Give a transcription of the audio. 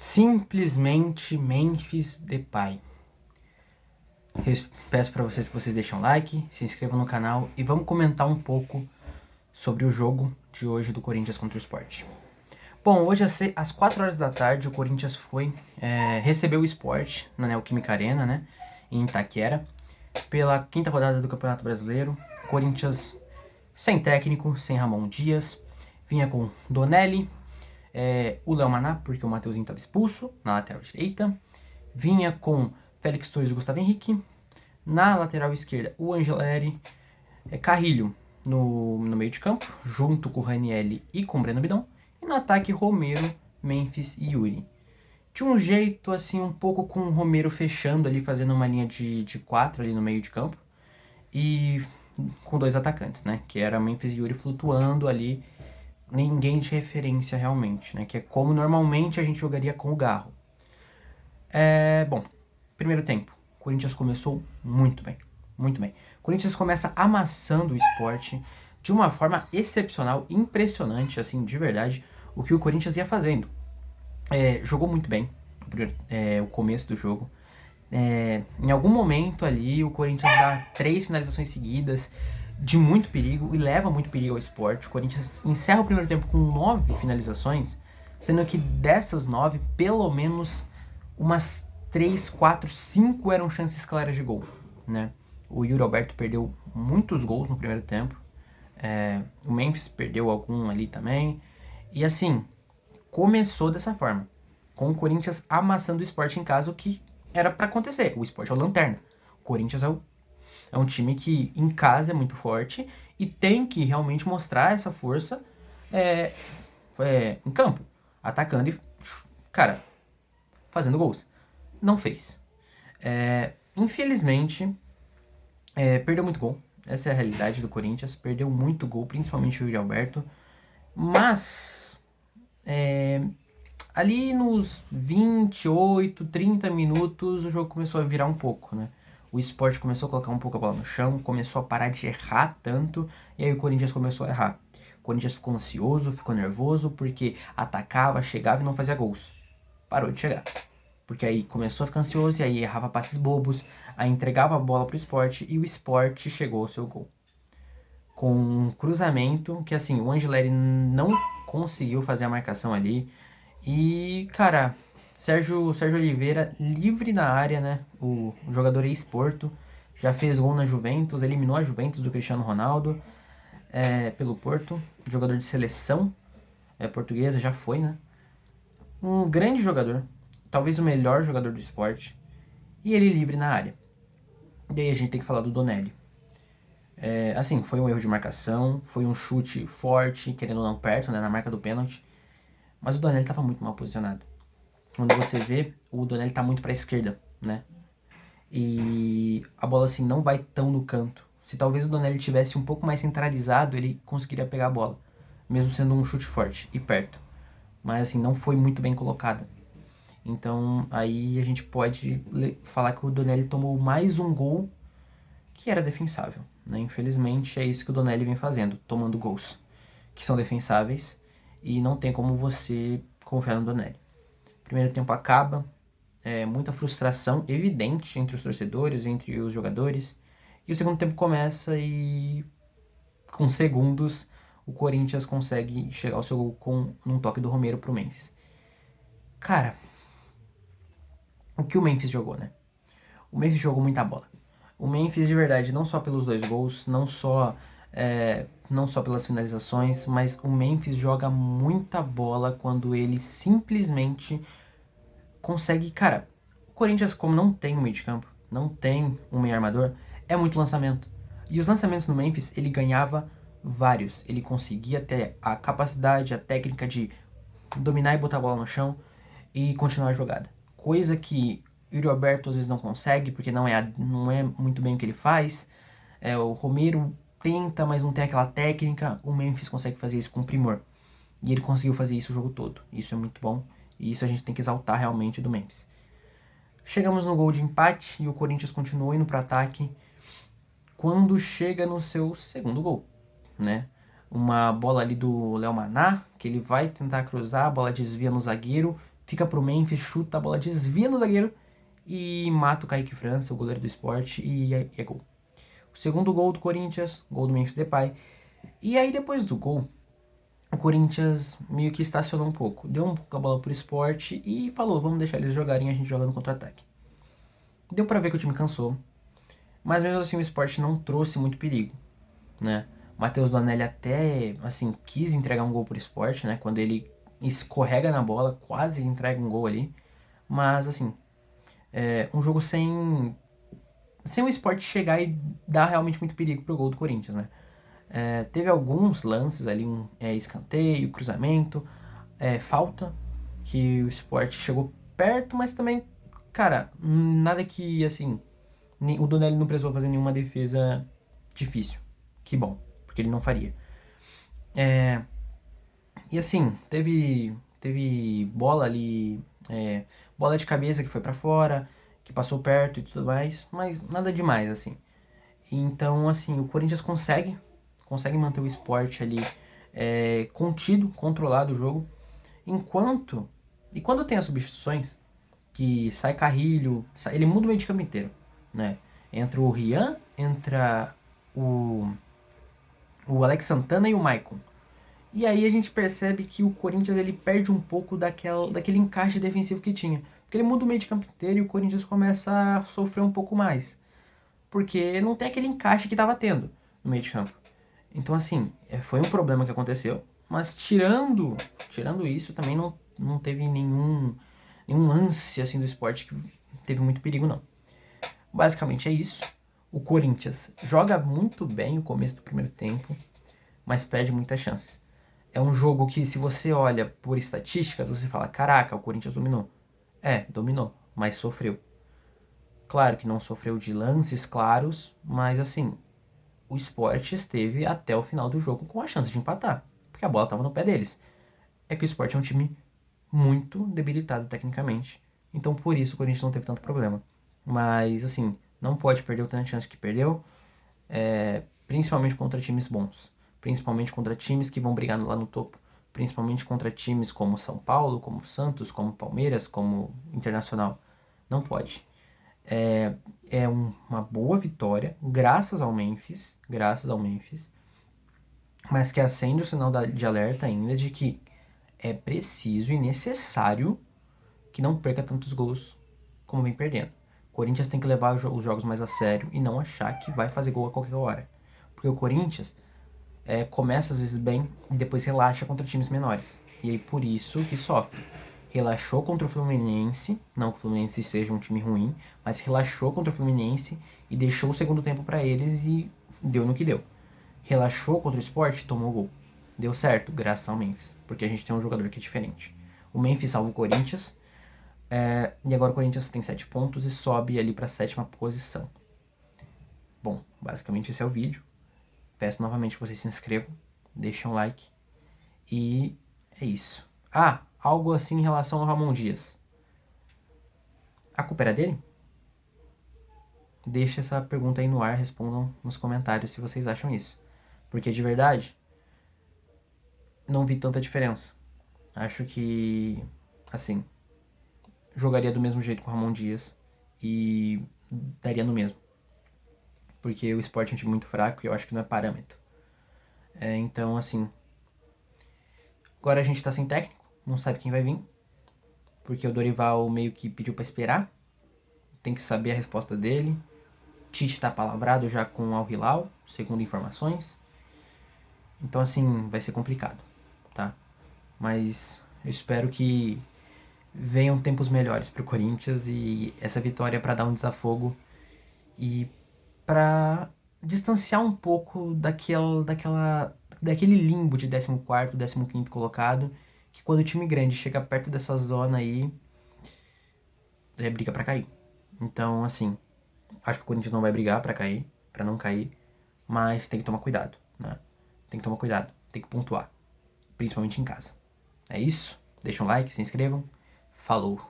Simplesmente Memphis Depay. Peço para vocês que vocês deixem um like, se inscrevam no canal e vamos comentar um pouco sobre o jogo de hoje do Corinthians contra o Sport. Bom, hoje às 4 horas da tarde o Corinthians recebeu o Sport na Neoquímica Arena, né, em Itaquera, pela quinta rodada do Campeonato Brasileiro. Corinthians sem técnico, sem Ramon Dias, vinha com Donelli, o Léo Maná, porque o Mateuzinho estava expulso na lateral direita, vinha com Félix Torres e Gustavo Henrique, na lateral esquerda o Angeleri, Carrilho no meio de campo, junto com o Ranielli e com o Breno Bidon, e no ataque Romero, Memphis e Yuri. De um jeito assim, um pouco com o Romero fechando ali, fazendo uma linha de 4 ali no meio de campo, e com dois atacantes, né, que era Memphis e Yuri flutuando ali, ninguém de referência realmente, né, que é como normalmente a gente jogaria com o Garro. Bom, primeiro tempo, o Corinthians começou muito bem, muito bem. O Corinthians começa amassando o Sport de uma forma excepcional, impressionante, assim, de verdade, o que o Corinthians ia fazendo. Jogou muito bem o começo do jogo. Em algum momento ali, o Corinthians dá 3 finalizações seguidas de muito perigo e leva muito perigo ao Sport. O Corinthians encerra o primeiro tempo com 9 finalizações, sendo que dessas 9, pelo menos umas 3, 4, 5 eram chances claras de gol, né? O Yuri Alberto perdeu muitos gols no primeiro tempo, o Memphis perdeu algum ali também, e assim, começou dessa forma, com o Corinthians amassando o Sport em casa, o que era para acontecer. O Sport é o lanterna, o Corinthians é um time que em casa é muito forte e tem que realmente mostrar essa força em campo, atacando e, cara, fazendo gols. Não fez. Infelizmente, perdeu muito gol. Essa é a realidade do Corinthians. Perdeu muito gol, principalmente o Yuri Alberto. Mas, ali nos 28, 30 minutos, o jogo começou a virar um pouco, né? O Sport começou a colocar um pouco a bola no chão, começou a parar de errar tanto, e aí o Corinthians começou a errar. O Corinthians ficou ansioso, ficou nervoso, porque atacava, chegava e não fazia gols. Parou de chegar. Porque aí começou a ficar ansioso, e aí errava passes bobos, aí entregava a bola pro Sport, e o Sport chegou ao seu gol. Com um cruzamento, que assim, o Angeleri não conseguiu fazer a marcação ali, e, cara, Sérgio Oliveira, livre na área, né? O jogador ex-Porto, já fez gol na Juventus, eliminou a Juventus do Cristiano Ronaldo pelo Porto. Jogador de seleção portuguesa, já foi, né? Um grande jogador, talvez o melhor jogador do esporte, e ele livre na área. E aí a gente tem que falar do Donelli. Assim, foi um erro de marcação, foi um chute forte, querendo ou não perto, né? Na marca do pênalti. Mas o Donelli estava muito mal posicionado. Quando você vê, o Donelli tá muito pra esquerda, né? E a bola, assim, não vai tão no canto. Se talvez o Donelli tivesse um pouco mais centralizado, ele conseguiria pegar a bola. Mesmo sendo um chute forte e perto. Mas, assim, não foi muito bem colocada. Então, aí a gente pode falar que o Donelli tomou mais um gol que era defensável, né? Infelizmente, é isso que o Donelli vem fazendo. Tomando gols que são defensáveis. E não tem como você confiar no Donelli. Primeiro tempo acaba, muita frustração evidente entre os torcedores, entre os jogadores. E o segundo tempo começa e, com segundos, o Corinthians consegue chegar ao seu gol num toque do Romero pro Memphis. Cara, o que o Memphis jogou, né? O Memphis jogou muita bola. O Memphis, de verdade, não só pelos 2 gols, não só pelas finalizações, mas o Memphis joga muita bola quando ele simplesmente consegue, cara. O Corinthians, como não tem um meio de campo, não tem um meio armador, é muito lançamento. E os lançamentos no Memphis, ele ganhava vários. Ele conseguia ter a capacidade, a técnica de dominar e botar a bola no chão e continuar a jogada. Coisa que o Yuri Alberto às vezes não consegue, porque não é muito bem o que ele faz. O Romero tenta, mas não tem aquela técnica. O Memphis consegue fazer isso com primor. E ele conseguiu fazer isso o jogo todo. Isso é muito bom. E isso a gente tem que exaltar realmente do Memphis. Chegamos no gol de empate e o Corinthians continua indo para ataque quando chega no seu segundo gol, né? Uma bola ali do Léo Maná, que ele vai tentar cruzar, a bola desvia no zagueiro, fica pro Memphis, chuta, a bola desvia no zagueiro e mata o Kaique França, o goleiro do Sport, e é gol. O segundo gol do Corinthians, gol do Memphis Depay. E aí depois do gol, o Corinthians meio que estacionou um pouco. Deu um pouco a bola pro Sport e falou, vamos deixar eles jogarem, a gente joga no contra-ataque. Deu pra ver que o time cansou. Mas mesmo assim o Sport não trouxe muito perigo, né? O Matheus Donelli até, assim, quis entregar um gol pro Sport, né? Quando ele escorrega na bola, quase entrega um gol ali. Mas, assim, um jogo sem o Sport chegar e dar realmente muito perigo pro gol do Corinthians, né? Teve alguns lances ali, escanteio, cruzamento, falta, que o Sport chegou perto, mas também, cara, nada que, assim, o Donelli não precisou fazer nenhuma defesa difícil. Que bom, porque ele não faria. E assim, teve bola ali, bola de cabeça que foi pra fora, que passou perto e tudo mais, mas nada demais, assim. Então, assim, o Corinthians consegue manter o Sport ali contido, controlado o jogo, enquanto, e quando tem as substituições, que sai Carrilho, ele muda o meio de campo inteiro, né? Entra o Rian, entra o, o Alex Santana e o Maicon. E aí a gente percebe que o Corinthians ele perde um pouco daquele encaixe defensivo que tinha. Porque ele muda o meio de campo inteiro e o Corinthians começa a sofrer um pouco mais. Porque não tem aquele encaixe que estava tendo no meio de campo. Então, assim, foi um problema que aconteceu. Mas tirando isso, também não teve nenhum lance assim do esporte que teve muito perigo, não. Basicamente é isso. O Corinthians joga muito bem o começo do primeiro tempo, mas perde muitas chances. É um jogo que, se você olha por estatísticas, você fala: caraca, o Corinthians dominou. Dominou, mas sofreu. Claro que não sofreu de lances claros, mas assim, o Sport esteve até o final do jogo com a chance de empatar, porque a bola estava no pé deles. É que o Sport é um time muito debilitado tecnicamente, então por isso o Corinthians não teve tanto problema. Mas assim, não pode perder o tanto de chance que perdeu, principalmente contra times bons, principalmente contra times que vão brigar lá no topo, principalmente contra times como São Paulo, como Santos, como Palmeiras, como Internacional. Não pode. Uma boa vitória, graças ao Memphis, mas que acende o sinal de alerta ainda de que é preciso e necessário que não perca tantos gols como vem perdendo. O Corinthians tem que levar os jogos mais a sério e não achar que vai fazer gol a qualquer hora. Porque o Corinthians começa às vezes bem e depois relaxa contra times menores. E aí por isso que sofre. Relaxou contra o Fluminense, não que o Fluminense seja um time ruim, mas relaxou contra o Fluminense e deixou o segundo tempo para eles e deu no que deu. Relaxou contra o Sport, tomou gol. Deu certo, graças ao Memphis, porque a gente tem um jogador que é diferente. O Memphis salva o Corinthians, e agora o Corinthians tem 7 pontos e sobe ali para a 7ª posição. Bom, basicamente esse é o vídeo. Peço novamente que vocês se inscrevam, deixem um like e é isso. Algo assim em relação ao Ramon Dias. A culpa era dele? Deixe essa pergunta aí no ar, respondam nos comentários se vocês acham isso. Porque de verdade, não vi tanta diferença. Acho que, assim, jogaria do mesmo jeito com o Ramon Dias e daria no mesmo. Porque o Sport é um time muito fraco e eu acho que não é parâmetro. Então, assim, agora a gente tá sem técnico, não sabe quem vai vir. Porque o Dorival meio que pediu pra esperar. Tem que saber a resposta dele. Tite tá palavrado já com o Al Hilal, segundo informações. Então, assim, vai ser complicado, tá? Mas eu espero que venham tempos melhores pro Corinthians e essa vitória para dar um desafogo e para distanciar um pouco daquele limbo de 14º, 15º colocado, que quando o time grande chega perto dessa zona aí, briga para cair. Então, assim, acho que o Corinthians não vai brigar para cair, para não cair, mas tem que tomar cuidado, né? Tem que tomar cuidado, tem que pontuar, principalmente em casa. É isso? Deixa um like, se inscrevam. Falou!